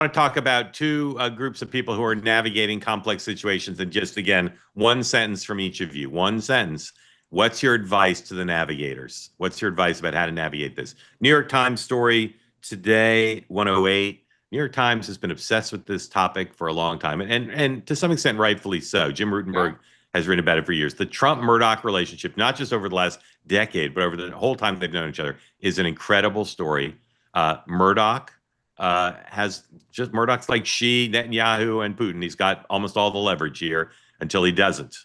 want to talk about two groups of people who are navigating complex situations, and just again, one sentence from each of you. One sentence. What's your advice to the navigators? What's your advice about how to navigate this? New York Times story today, 108. New York Times has been obsessed with this topic for a long time, and to some extent, rightfully so. Jim Rutenberg has written about it for years. The Trump-Murdoch relationship, not just over the last decade, but over the whole time they've known each other, is an incredible story. Murdoch has just Murdoch's like Xi, Netanyahu, and Putin. He's got almost all the leverage here until he doesn't.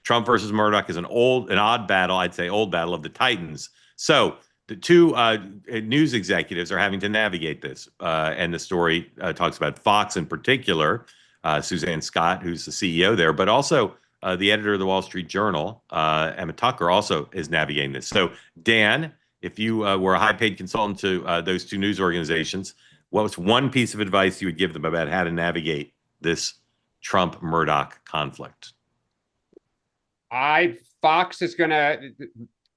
Trump versus Murdoch is an odd battle. I'd say old battle of the Titans. So the two news executives are having to navigate this. And the story talks about Fox in particular, Suzanne Scott, who's the CEO there, but also the editor of the Wall Street Journal, Emma Tucker, also is navigating this. So, Dan, if you were a high-paid consultant to those two news organizations, what was one piece of advice you would give them about how to navigate this Trump-Murdoch conflict? Fox is going to,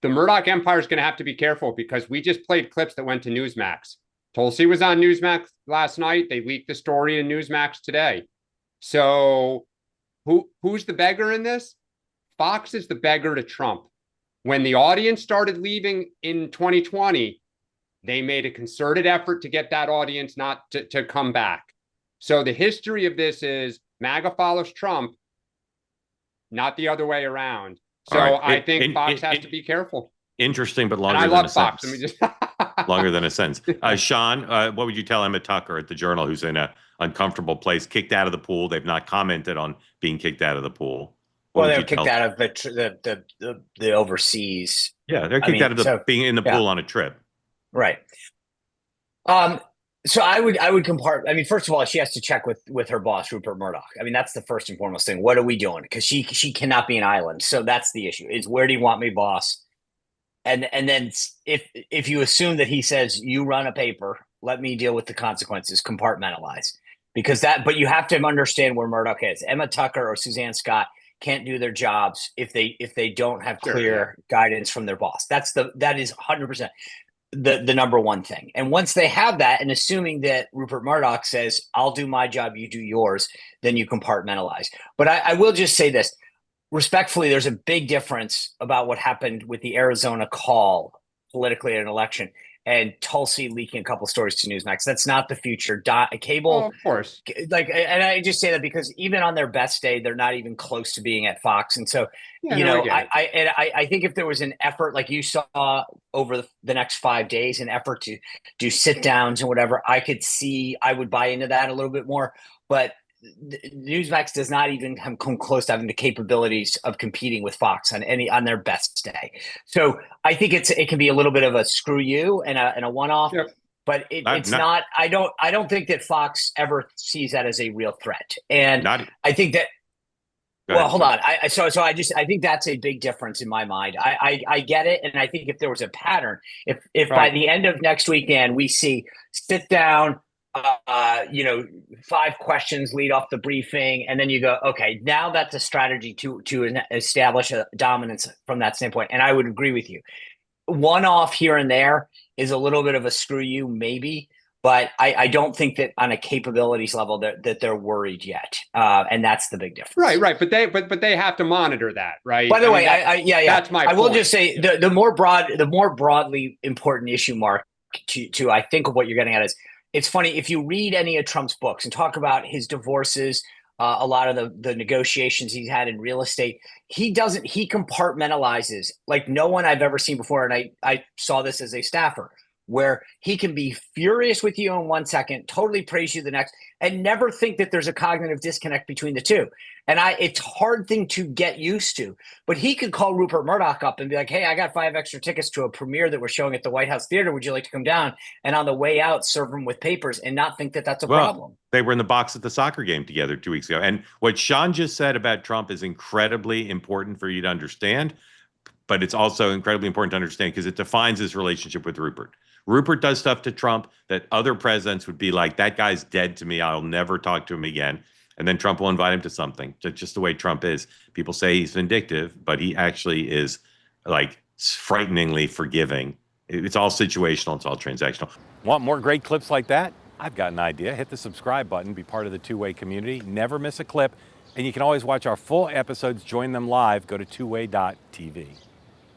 the Murdoch empire is going to have to be careful because we just played clips that went to Newsmax. Tulsi was on Newsmax last night. They leaked the story in Newsmax today. So who's the beggar in this? Fox is the beggar to Trump. When the audience started leaving in 2020, they made a concerted effort to get that audience not to come back. So the history of this is MAGA follows Trump, not the other way around. So right. I think Fox has to be careful. Interesting, but longer than a sentence. Let me just longer than a sentence. Sean, what would you tell Emma Tucker at the Journal, who's in an uncomfortable place, kicked out of the pool? They've not commented on being kicked out of the pool. Well, they were kicked out of the overseas. Yeah, they're kicked out of being in the pool on a trip. Right. So I would compart. I mean, first of all, she has to check with her boss, Rupert Murdoch. I mean, that's the first and foremost thing. What are we doing? Because she cannot be an island. So that's the issue. Is where do you want me, boss? And then if you assume that he says you run a paper, let me deal with the consequences. Compartmentalize. But you have to understand where Murdoch is. Emma Tucker or Suzanne Scott can't do their jobs if they don't have clear guidance from their boss. That is 100%. The number one thing. And once they have that, and assuming that Rupert Murdoch says, I'll do my job, you do yours, then you compartmentalize. But I will just say this, respectfully, there's a big difference about what happened with the Arizona call politically at an election and Tulsi leaking a couple of stories to Newsmax. That's not the future. Cable, of course. And I just say that because even on their best day, they're not even close to being at Fox. And so, I think if there was an effort, like you saw over the next 5 days, an effort to do sit downs and whatever, I would buy into that a little bit more. But Newsmax does not even come close to having the capabilities of competing with Fox on their best day. So I think it can be a little bit of a screw you and a one-off, but it's not. I don't think that Fox ever sees that as a real threat. And I think that. Well, hold on. I think that's a big difference in my mind. I get it, and I think if there was a pattern, if by the end of next weekend we see sit down. 5 questions lead off the briefing, and then you go, okay, now that's a strategy to establish a dominance from that standpoint. And I would agree with you. One off here and there is a little bit of a screw you, maybe, but I don't think that on a capabilities level that they're worried yet, and that's the big difference. Right. But they have to monitor that, right? By the way, that's my. I will just say the more broadly important issue, Mark, to I think of what you're getting at is. It's funny, if you read any of Trump's books and talk about his divorces, a lot of the negotiations he's had in real estate, he compartmentalizes like no one I've ever seen before. And I saw this as a staffer, where he can be furious with you in 1 second, totally praise you the next, and never think that there's a cognitive disconnect between the two. And it's a hard thing to get used to. But he could call Rupert Murdoch up and be like, hey, I got 5 extra tickets to a premiere that we're showing at the White House Theater. Would you like to come down? And on the way out, serve him with papers and not think that that's a problem. They were in the box at the soccer game together 2 weeks ago. And what Sean just said about Trump is incredibly important for you to understand. But it's also incredibly important to understand because it defines his relationship with Rupert. Rupert does stuff to Trump that other presidents would be like, that guy's dead to me. I'll never talk to him again. And then Trump will invite him to something. Just the way Trump is. People say he's vindictive, but he actually is like frighteningly forgiving. It's all situational. It's all transactional. Want more great clips like that? I've got an idea. Hit the subscribe button, be part of the Two-Way community, never miss a clip, and you can always watch our full episodes, join them live, go to twoway.tv.